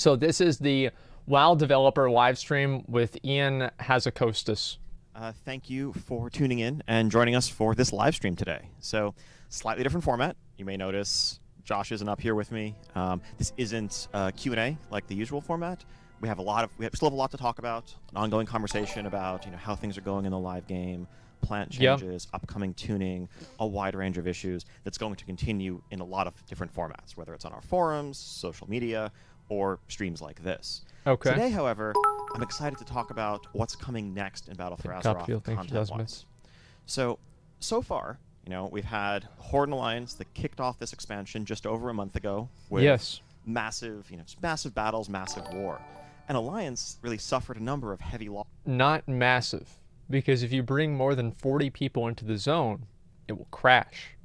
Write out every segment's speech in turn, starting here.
So this is the WoW developer live stream with Ion Hazzikostas. Thank you for tuning in and joining us for this live stream today. So, slightly different format. You may notice Josh isn't up here with me. This isn't Q&A like the usual format. We still have a lot to talk about. An ongoing conversation about how things are going in the live game, plant changes, upcoming tuning, a wide range of issues that's going to continue in a lot of different formats, whether it's on our forums, social media, or streams like this. Okay. Today, however, I'm excited to talk about what's coming next in Battle for Azeroth content-wise. So far, we've had Horde and Alliance that kicked off this expansion just over a month ago with massive, massive battles, massive war. And Alliance really suffered a number of heavy losses. Not massive, because if you bring more than 40 people into the zone, it will crash.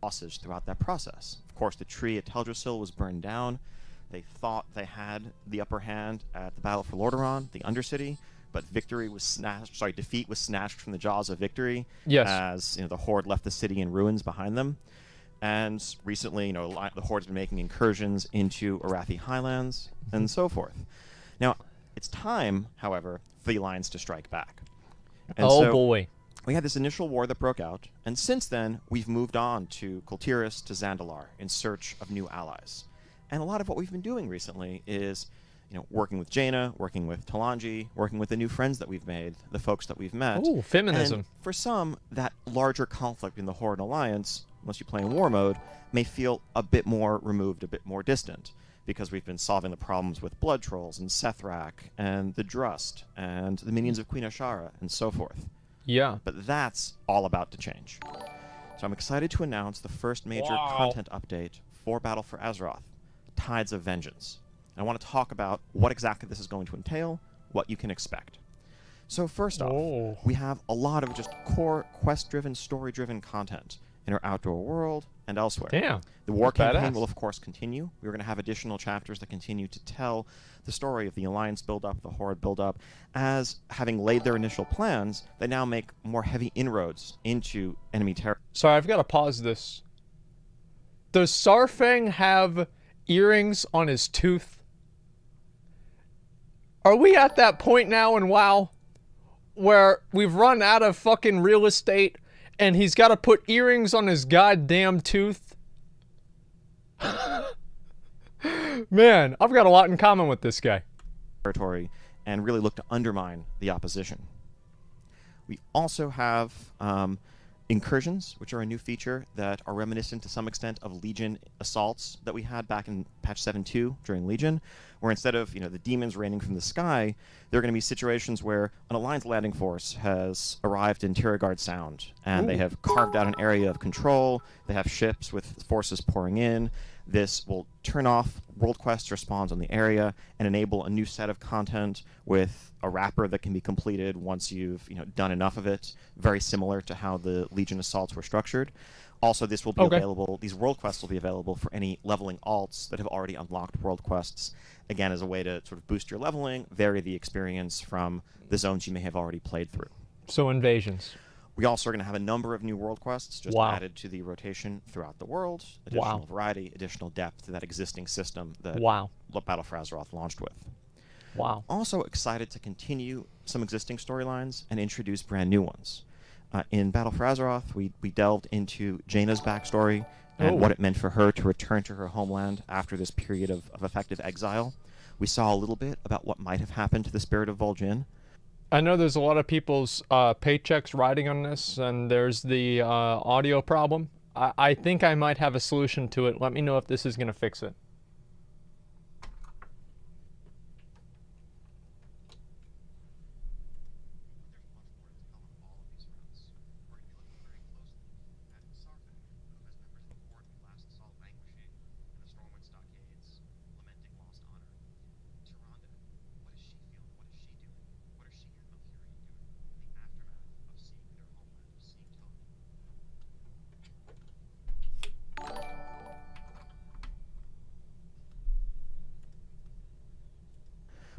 Losses throughout that process. Of course, the tree at Teldrassil was burned down. They thought they had the upper hand at the Battle for Lordaeron, the Undercity, but defeat was snatched from the jaws of victory. Yes. As the Horde left the city in ruins behind them. And recently, the Horde's been making incursions into Arathi Highlands and so forth. Now, it's time, however, for the Alliance to strike back. And boy. We had this initial war that broke out, and since then, we've moved on to Kul Tiras, to Zandalar, in search of new allies. And a lot of what we've been doing recently is, working with Jaina, working with Talanji, working with the new friends that we've made, the folks that we've met. Ooh, feminism. And for some, that larger conflict in the Horde and Alliance, unless you play in war mode, may feel a bit more removed, a bit more distant, because we've been solving the problems with Blood Trolls and Sethrak and the Drust and the minions of Queen Ashara and so forth. Yeah. But that's all about to change. So I'm excited to announce the first major content update for Battle for Azeroth, Tides of Vengeance. And I want to talk about what exactly this is going to entail, what you can expect. So first off, we have a lot of just core quest-driven, story-driven content in our outdoor world and elsewhere. Damn. The war campaign will, of course, continue. We're going to have additional chapters that continue to tell the story of the Alliance build-up, the Horde build-up, as, having laid their initial plans, they now make more heavy inroads into enemy territory. Sorry, I've got to pause this. Does Saurfang have earrings on his tooth? Are we at that point now in WoW where we've run out of fucking real estate and he's got to put earrings on his goddamn tooth? Man, I've got a lot in common with this guy. Territory and really look to undermine the opposition. We also have incursions, which are a new feature that are reminiscent to some extent of Legion assaults that we had back in patch 7.2 during Legion, where instead of the demons raining from the sky, there are going to be situations where an Alliance landing force has arrived in Tiragard Sound, and they have carved out an area of control. They have ships with forces pouring in. This will turn off world quest respawns on the area and enable a new set of content with a wrapper that can be completed once you've done enough of it, very similar to how the Legion assaults were structured. Also, this will be available, these world quests will be available for any leveling alts that have already unlocked world quests, again as a way to sort of boost your leveling, vary the experience from the zones you may have already played through. So invasions. We also are going to have a number of new world quests just added to the rotation throughout the world. Additional variety, additional depth to that existing system that Battle for Azeroth launched with. Wow. Also excited to continue some existing storylines and introduce brand new ones. In Battle for Azeroth, we delved into Jaina's backstory and what it meant for her to return to her homeland after this period of effective exile. We saw a little bit about what might have happened to the Spirit of Vol'jin. I know there's a lot of people's paychecks riding on this, and there's the audio problem. I think I might have a solution to it. Let me know if this is going to fix it.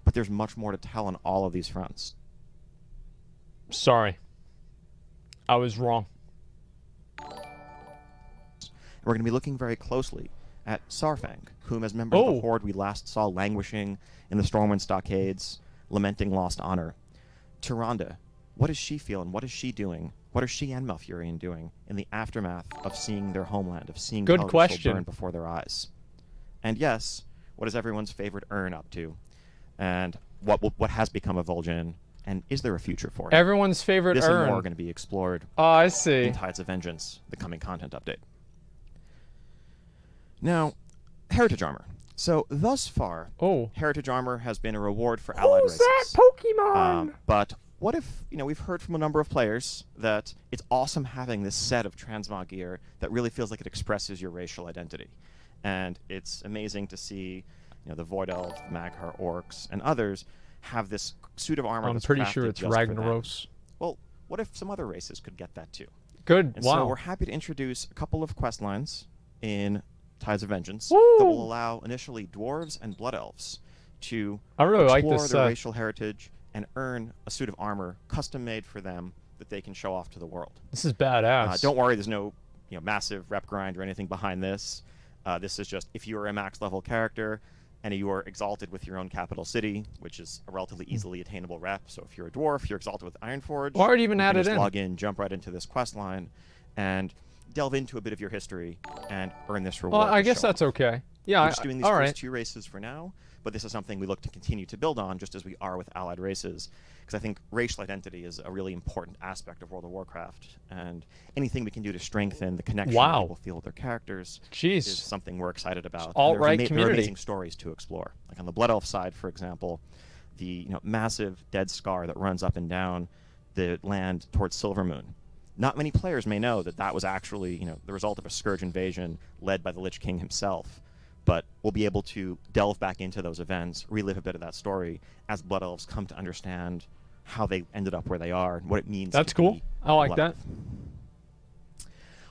But there's much more to tell on all of these fronts. Sorry. I was wrong. We're going to be looking very closely at Sarfang, whom as members of the Horde we last saw languishing in the Stormwind stockades, lamenting lost honor. Tyrande, what is she feeling? What is she doing? What are she and Malfurion doing in the aftermath of seeing their homeland, of seeing Teldrassil burn before their eyes? And yes, what is everyone's favorite Urn up to? And what has become of Vol'jin? And is there a future for it? Everyone's favorite this Urn. and more are going to be explored I see. in Tides of Vengeance, the coming content update. Now, Heritage Armor. So, thus far, Heritage Armor has been a reward for allied races. Who's that Pokemon? But what if, we've heard from a number of players that it's awesome having this set of transmog gear that really feels like it expresses your racial identity. And it's amazing to see, the Void Elves, the Mag'har Orcs, and others have this suit of armor. I'm pretty sure it's Ragnaros. Well, what if some other races could get that too? Good. And wow. So we're happy to introduce a couple of quest lines in Tides of Vengeance Woo! that will allow initially dwarves and blood elves to explore their racial heritage and earn a suit of armor custom made for them that they can show off to the world. This is badass. Don't worry, there's no massive rep grind or anything behind this. This is just if you are a max level character and you are exalted with your own capital city, which is a relatively easily attainable rep. So if you're a dwarf, you're exalted with Ironforge. Or even you add can it just in. log in, jump right into this quest line, and delve into a bit of your history and earn this reward. Well, I guess that's okay. Yeah, we're just doing these first two races for now, but this is something we look to continue to build on, just as we are with allied races, because I think racial identity is a really important aspect of World of Warcraft, and anything we can do to strengthen the connection that people feel with their characters is something we're excited about. Alt-right community. There are amazing stories to explore. Like on the Blood Elf side, for example, the massive dead scar that runs up and down the land towards Silvermoon. Not many players may know that that was actually the result of a Scourge invasion led by the Lich King himself. But we'll be able to delve back into those events, relive a bit of that story as Blood Elves come to understand how they ended up where they are and what it means. That's cool. I like that.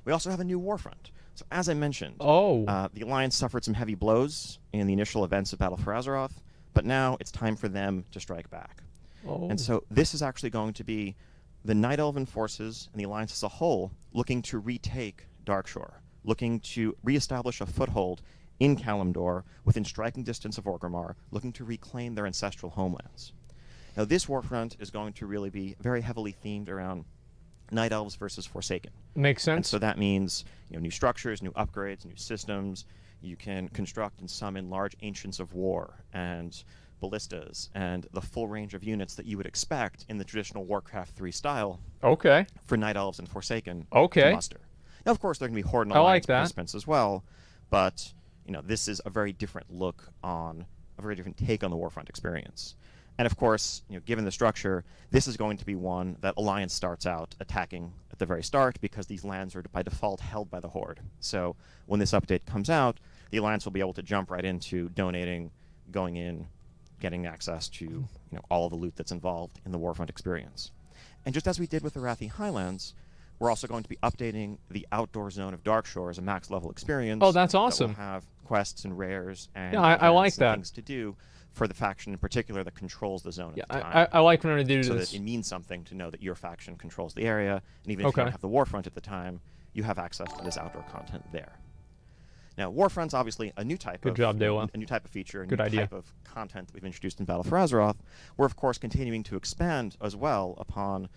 We also have a new Warfront. So as I mentioned, the Alliance suffered some heavy blows in the initial events of Battle for Azeroth, but now it's time for them to strike back. And so this is actually going to be the Night Elven forces and the Alliance as a whole looking to retake Darkshore, looking to reestablish a foothold in Kalimdor, within striking distance of Orgrimmar, looking to reclaim their ancestral homelands. Now, this Warfront is going to really be very heavily themed around Night Elves versus Forsaken. Makes sense. And so that means new structures, new upgrades, new systems. You can construct and summon large Ancients of War and ballistas and the full range of units that you would expect in the traditional Warcraft 3 style. For Night Elves and Forsaken to muster. Now, of course, there are going to be Horde and Alliance participants as well, but this is a very different look on, a very different take on the Warfront experience. And of course, given the structure, this is going to be one that Alliance starts out attacking at the very start because these lands are by default held by the Horde. So when this update comes out, the Alliance will be able to jump right into donating, going in, getting access to all of the loot that's involved in the Warfront experience. And just as we did with the Arathi Highlands, we're also going to be updating the outdoor zone of Darkshore as a max level experience. Oh, that's awesome. That will have quests and rares and, I like that. things to do for the faction in particular that controls the zone at the time. I like when I do so this. So that it means something to know that your faction controls the area, and even if you don't have the Warfront at the time, you have access to this outdoor content there. Now, Warfront's obviously a new type of a new type of feature, a new type of content that we've introduced in Battle for Azeroth. We're of course continuing to expand as well upon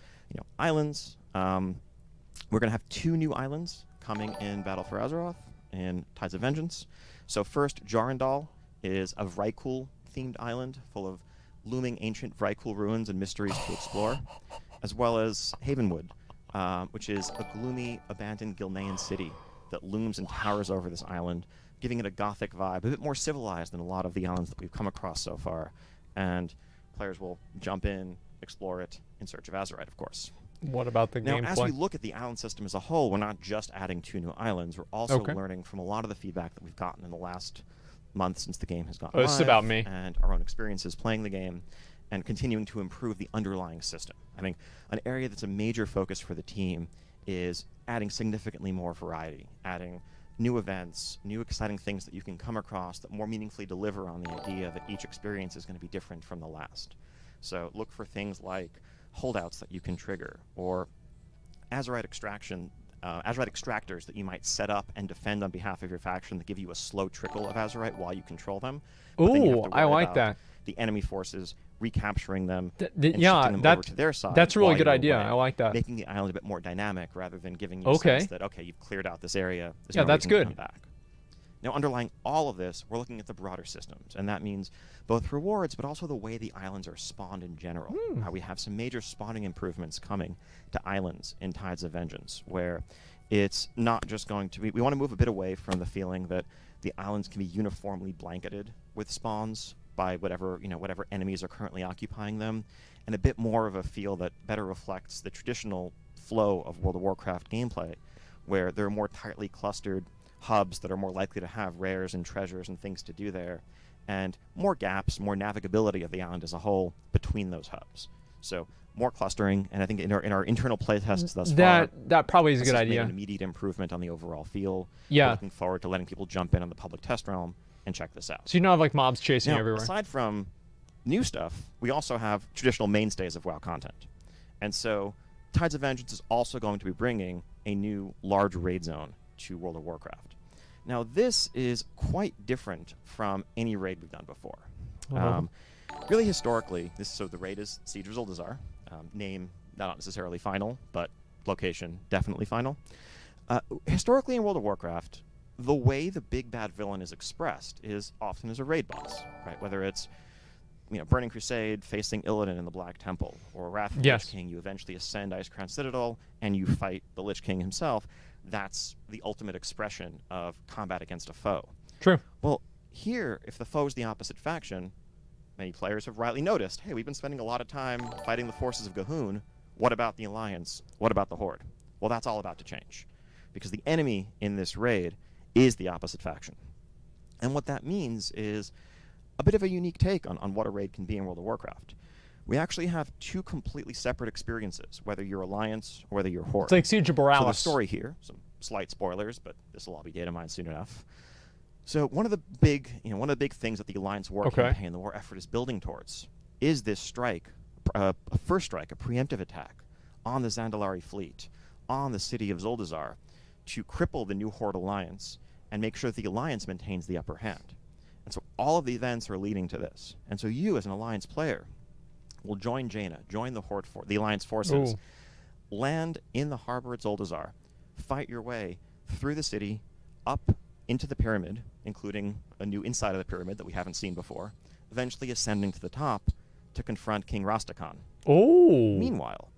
islands. We're going to have 2 new islands coming in Battle for Azeroth in Tides of Vengeance. So first, Jarendal is a Vrykul-themed island full of looming ancient Vrykul ruins and mysteries to explore, as well as Havenwood, which is a gloomy, abandoned Gilnean city that looms and towers over this island, giving it a gothic vibe, a bit more civilized than a lot of the islands that we've come across so far. And players will jump in, explore it, in search of Azerite, of course. What about the gameplay? Now, as we look at the island system as a whole, we're not just adding 2 new islands. We're also learning from a lot of the feedback that we've gotten in the last month since the game has gone live. This is about me. And our own experiences playing the game and continuing to improve the underlying system. I think an area that's a major focus for the team is adding significantly more variety, adding new events, new exciting things that you can come across that more meaningfully deliver on the idea that each experience is going to be different from the last. So look for things like holdouts that you can trigger, or Azerite extraction Azurite extractors that you might set up and defend on behalf of your faction that give you a slow trickle of Azurite while you control them. But then you have Ooh, to I worry like about that. the enemy forces recapturing them and Yeah, shifting them over to their side. that's a really while good you're idea. away, I like that. making the island a bit more dynamic rather than giving you a Okay. sense that, okay, you've cleared out this area. There's Yeah, no that's reason to good. come back. Now, underlying all of this, we're looking at the broader systems, and that means both rewards, but also the way the islands are spawned in general. We have some major spawning improvements coming to islands in Tides of Vengeance, where it's not just going to be... We want to move a bit away from the feeling that the islands can be uniformly blanketed with spawns by whatever enemies are currently occupying them, and a bit more of a feel that better reflects the traditional flow of World of Warcraft gameplay, where there are more tightly clustered hubs that are more likely to have rares and treasures and things to do there, and more gaps, more navigability of the island as a whole between those hubs. So more clustering, and I think in our internal playtests thus far, that probably is a this good has made idea. an immediate improvement on the overall feel. Yeah. We're looking forward to letting people jump in on the public test realm and check this out. So you don't have like mobs chasing Now, you everywhere. aside from new stuff, we also have traditional mainstays of WoW content. And so Tides of Vengeance is also going to be bringing a new large raid zone to World of Warcraft. Now, this is quite different from any raid we've done before. Really, historically, the raid is Siege of Zuldazar. Name, not necessarily final, but location, definitely final. Historically in World of Warcraft, the way the big bad villain is expressed is often as a raid boss, right? Whether it's Burning Crusade facing Illidan in the Black Temple, or Wrath of the Lich King, you eventually ascend Icecrown Citadel and you fight the Lich King himself. That's the ultimate expression of combat against a foe. True. Well, here, if the foe is the opposite faction, many players have rightly noticed, hey, we've been spending a lot of time fighting the forces of Gahun. What about the Alliance? What about the Horde? Well, that's all about to change, because the enemy in this raid is the opposite faction. And what that means is a bit of a unique take on what a raid can be in World of Warcraft. We actually have two completely separate experiences, whether you're Alliance or whether you're Horde. It's like Siege of Borealis. So the story here, some slight spoilers, but this will all be data mined soon enough. So one of the big things that the Alliance war campaign, the war effort, is building towards is this strike, a first strike, a preemptive attack on the Zandalari fleet, on the city of Zuldazar, to cripple the new Horde Alliance and make sure that the Alliance maintains the upper hand. And so all of the events are leading to this. And so you, as an Alliance player, will join Jaina, join the the Alliance forces, land in the harbor at Zuldazar, fight your way through the city, up into the pyramid, including a new inside of the pyramid that we haven't seen before, eventually ascending to the top to confront King Rastakhan. Meanwhile,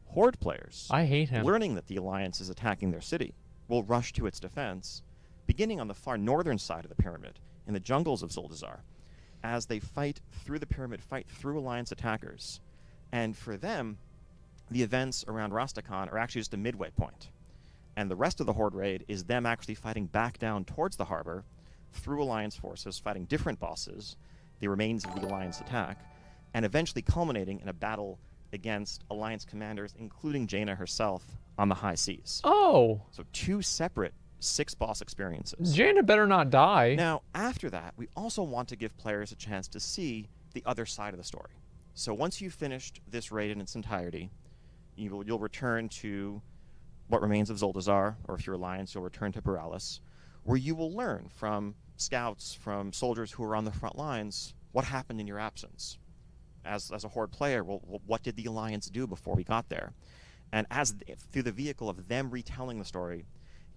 Horde players, I hate him, learning that the Alliance is attacking their city, will rush to its defense, beginning on the far northern side of the pyramid, in the jungles of Zuldazar, as they fight through the pyramid, fight through Alliance attackers. And for them, the events around Rastakhan are actually just a midway point. And the rest of the Horde raid is them actually fighting back down towards the harbor, through Alliance forces, fighting different bosses, the remains of the Alliance attack, and eventually culminating in a battle against Alliance commanders, including Jaina herself, on the high seas. Oh. So two separate 6-boss experiences. Jaina better not die. Now, after that, we also want to give players a chance to see the other side of the story. So once you've finished this raid in its entirety, you'll return to what remains of Zuldazar, or if you're Alliance, you'll return to Borealis, where you will learn from scouts, from soldiers who are on the front lines, what happened in your absence. As a Horde player, well, what did the Alliance do before we got there? And through the vehicle of them retelling the story,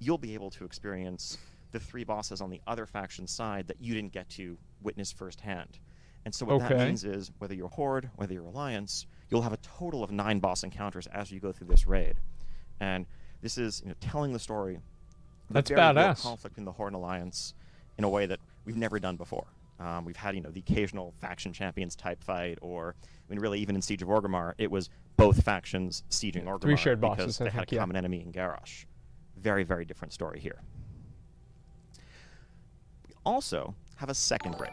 you'll be able to experience the 3 bosses on the other faction's side that you didn't get to witness firsthand. And so what that means is, whether you're Horde, whether you're Alliance, you'll have a total of 9 boss encounters as you go through this raid. And this is telling the story. That's very real badass. conflict in the Horde and Alliance in a way that we've never done before. We've had the occasional faction champions type fight, or really even in Siege of Orgrimmar, it was both factions sieging Orgrimmar 3 shared because bosses, they had a common enemy in Garrosh. Very, very different story here. We also have a second raid.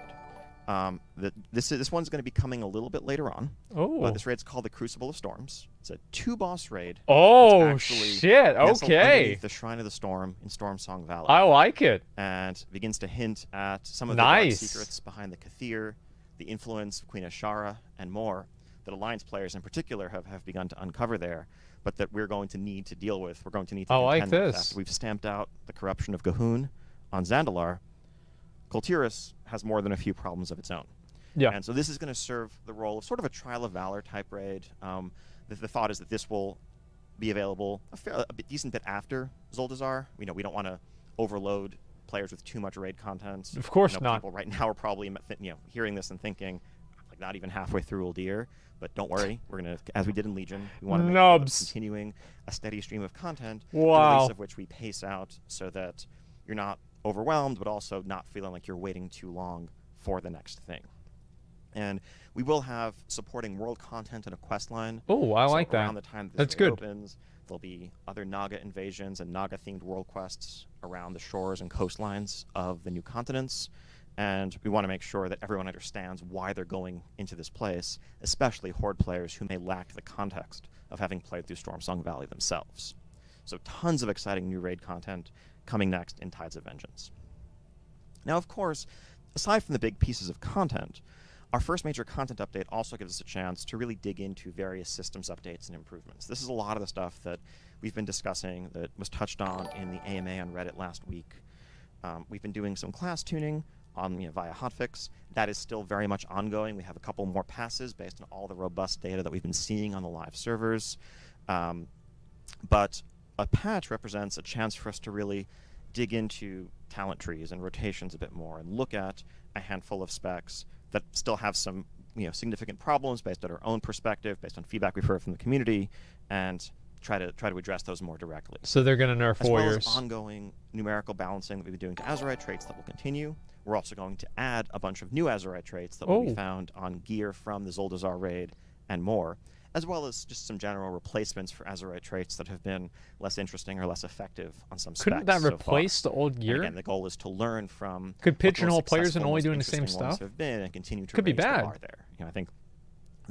This one's going to be coming a little bit later on. But this raid's called the Crucible of Storms. It's a 2-boss raid. Oh, shit. Okay. Underneath the Shrine of the Storm in Stormsong Valley. I like it. And begins to hint at some of the dark secrets behind the Kathir, the influence of Queen Ashara, and more that Alliance players in particular have begun to uncover there. but that we're going to need to deal with. We're going to need to I like contend with this. after we've stamped out the corruption of Gahun on Zandalar. Kultiris has more than a few problems of its own. Yeah. And so this is going to serve the role of sort of a Trial of Valor type raid. The thought is that this will be available a decent bit after Zuldazar. We don't want to overload players with too much raid content. Of course not. People right now are probably hearing this and thinking, like, not even halfway through Uldir. But don't worry, we're going to, as we did in Legion, we want to make sure that it's continuing a steady stream of content, the release of which we pace out so that you're not overwhelmed, but also not feeling like you're waiting too long for the next thing. And we will have supporting world content and a quest line. Oh, I like that. Around the time That's this raid good. opens, there'll be other Naga invasions and Naga-themed world quests around the shores and coastlines of the new continents. And we want to make sure that everyone understands why they're going into this place, especially Horde players who may lack the context of having played through Stormsong Valley themselves. So tons of exciting new raid content coming next in Tides of Vengeance. Now, of course, aside from the big pieces of content, our first major content update also gives us a chance to really dig into various systems updates and improvements. This is a lot of the stuff that we've been discussing that was touched on in the AMA on Reddit last week. We've been doing some class tuning via hotfix. That is still very much ongoing. We have a couple more passes based on all the robust data that we've been seeing on the live servers. But a patch represents a chance for us to really dig into talent trees and rotations a bit more and look at a handful of specs that still have some significant problems based on our own perspective, based on feedback we've heard from the community, and try to address those more directly. So they're going to nerf warriors. As well as ongoing numerical balancing that we've been doing to Azerite traits that will continue. We're also going to add a bunch of new Azerite traits that will be found on gear from the Zuldazar raid and more, as well as just some general replacements for Azerite traits that have been less interesting or less effective on some specs. Couldn't that replace the old gear? And again, the goal is to learn from could pigeonhole players and only doing the same stuff. Have been and continue to could be raise the bad. bar there. I think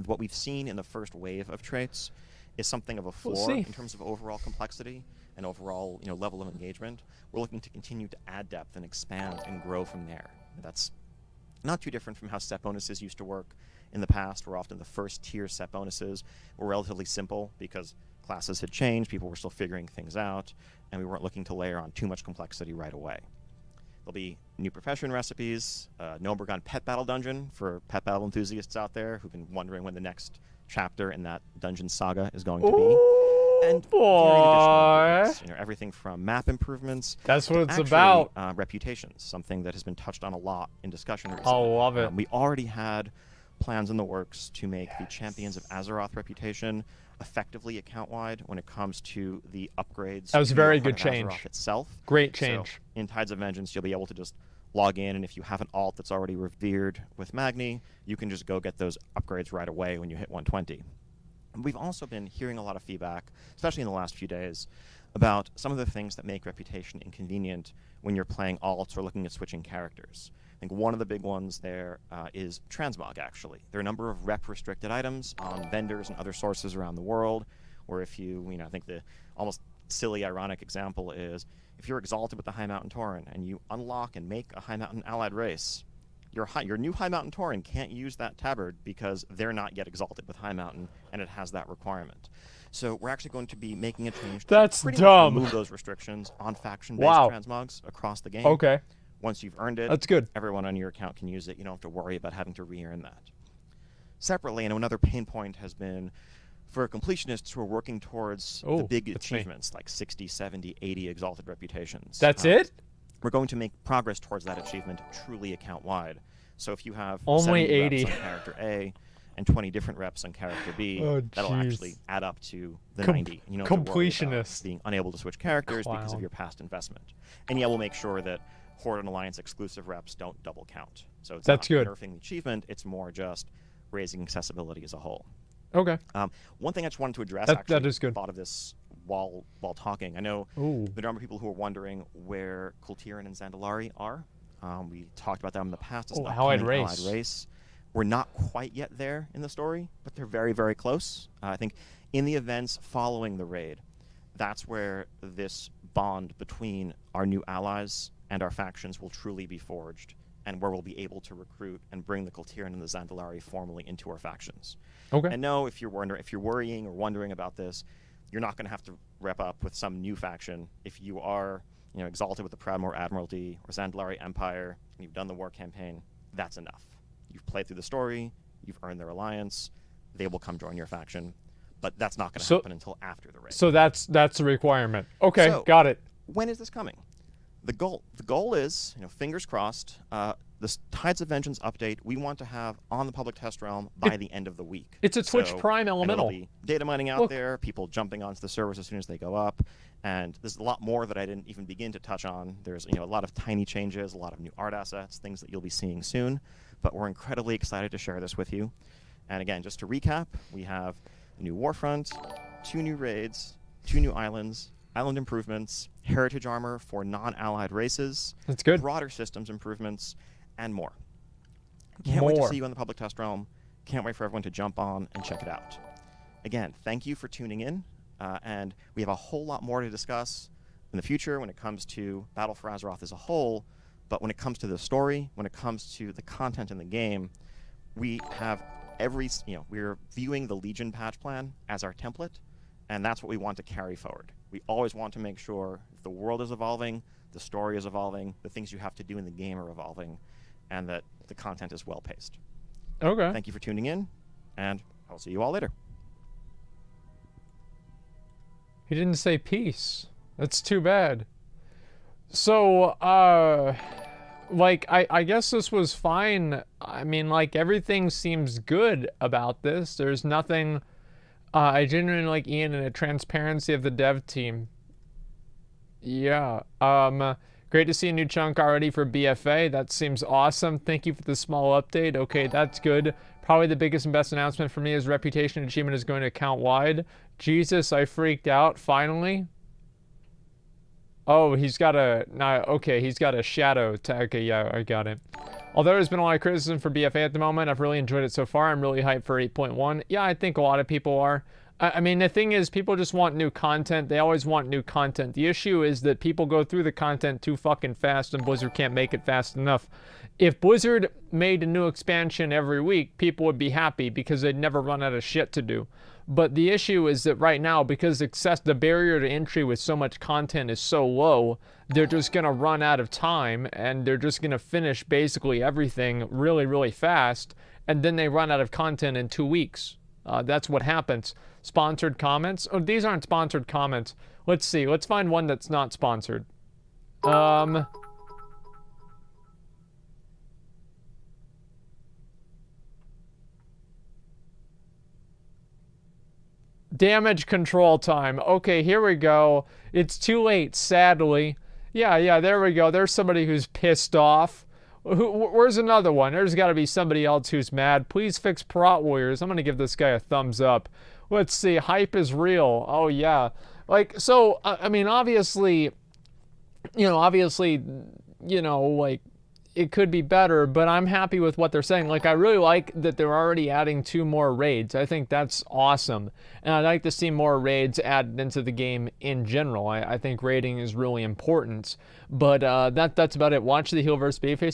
what we've seen in the first wave of traits is something of a floor in terms of overall complexity and overall level of engagement. We're looking to continue to add depth and expand and grow from there. That's not too different from how set bonuses used to work in the past, where often the first tier set bonuses were relatively simple because classes had changed, people were still figuring things out, and we weren't looking to layer on too much complexity right away. There'll be new profession recipes, Nobergon Pet Battle Dungeon for pet battle enthusiasts out there who've been wondering when the next chapter in that dungeon saga is going to be. And everything from map improvements. That's what it's actually, about. Reputations, something that has been touched on a lot in discussion recently. I love it. We already had plans in the works to make the Champions of Azeroth reputation effectively account-wide when it comes to the upgrades. That was a very good Azeroth change. Itself. Great change. So in Tides of Vengeance, you'll be able to just log in, and if you have an alt that's already revered with Magni, you can just go get those upgrades right away when you hit 120. We've also been hearing a lot of feedback, especially in the last few days, about some of the things that make reputation inconvenient when you're playing alts or looking at switching characters. I think one of the big ones there is transmog, actually. There are a number of rep-restricted items on vendors and other sources around the world, where if you, I think the almost silly, ironic example is, if you're exalted with the High Mountain Tauren and you unlock and make a High Mountain allied race, your new High Mountain Tauren can't use that tabard because they're not yet exalted with High Mountain, and it has that requirement. So we're actually going to be making a change to pretty much remove those restrictions on faction-based transmogs across the game. Okay. Once you've earned it, that's good. Everyone on your account can use it. You don't have to worry about having to re-earn that. Separately, another pain point has been for completionists who are working towards the big achievements like 60, 70, 80 exalted reputations. That's it? We're going to make progress towards that achievement truly account-wide. So if you have only 80 reps on character A and 20 different reps on character B, that'll actually add up to the 90. You know, completionists being unable to switch characters because of your past investment. And yeah, we'll make sure that Horde and Alliance exclusive reps don't double count. So it's not nerfing the achievement, it's more just raising accessibility as a whole. Okay. One thing I just wanted to address, that is good. Thought of this while talking. I know the number of people who are wondering where Kultiran and Zandalari are. We talked about them in the past. It's an allied race. We're not quite yet there in the story, but they're very, very close. I think in the events following the raid, that's where this bond between our new allies and our factions will truly be forged, and where we'll be able to recruit and bring the Kultiran and the Zandalari formally into our factions. Okay. And no, if you're worrying or wondering about this, you're not going to have to rep up with some new faction. If you are, exalted with the Proudmoore Admiralty or Zandalari Empire, and you've done the war campaign, that's enough. You've played through the story, you've earned their alliance, they will come join your faction. But that's not going to happen until after the raid. So that's a requirement. Okay, so, got it. When is this coming? The goal is, fingers crossed, this Tides of Vengeance update we want to have on the public test realm by the end of the week. It's a Twitch Prime elemental. There'll be data mining out there, people jumping onto the servers as soon as they go up, and there's a lot more that I didn't even begin to touch on. There's a lot of tiny changes, a lot of new art assets, things that you'll be seeing soon, but we're incredibly excited to share this with you. And again, just to recap, we have a new Warfront, 2 new raids, 2 new islands, island improvements, heritage armor for non-allied races, that's good, broader systems improvements, and more. Can't wait to see you on the public test realm. Can't wait for everyone to jump on and check it out. Again, thank you for tuning in, and we have a whole lot more to discuss in the future when it comes to Battle for Azeroth as a whole, but when it comes to the story, when it comes to the content in the game, we have we're viewing the Legion patch plan as our template, and that's what we want to carry forward. We always want to make sure the world is evolving, the story is evolving, the things you have to do in the game are evolving, and that the content is well-paced. Okay. Thank you for tuning in, and I'll see you all later. He didn't say peace. That's too bad. So, like, I guess this was fine. I mean, like, everything seems good about this. There's nothing... I genuinely like Ian and the transparency of the dev team. Yeah. Great to see a new chunk already for BFA. That seems awesome. Thank you for the small update. Okay, that's good. Probably the biggest and best announcement for me is reputation achievement is going to account wide. Jesus, I freaked out. Finally. Oh, he's got a... Nah, okay, he's got a shadow tag. Okay, yeah, I got it. Although there's been a lot of criticism for BFA at the moment, I've really enjoyed it so far. I'm really hyped for 8.1. Yeah, I think a lot of people are. I mean, the thing is, people just want new content. They always want new content. The issue is that people go through the content too fucking fast, and Blizzard can't make it fast enough. If Blizzard made a new expansion every week, people would be happy because they'd never run out of shit to do. But the issue is that right now, because the barrier to entry with so much content is so low, they're just going to run out of time, and they're just going to finish basically everything really, really fast, and then they run out of content in 2 weeks. That's what happens. Sponsored comments? Oh, these aren't sponsored comments. Let's see. Let's find one that's not sponsored. Damage control time. Okay, here we go. It's too late, sadly. Yeah, there we go. There's somebody who's pissed off. Where's another one? There's got to be somebody else who's mad. Please fix Prot Warriors. I'm going to give this guy a thumbs up. Let's see. Hype is real. Oh, yeah. Like, so, I mean, obviously, like, it could be better, but I'm happy with what they're saying. Like, I really like that they're already adding 2 more raids. I think that's awesome. And I'd like to see more raids added into the game in general. I think raiding is really important. But that's about it. Watch the Healverse Babyface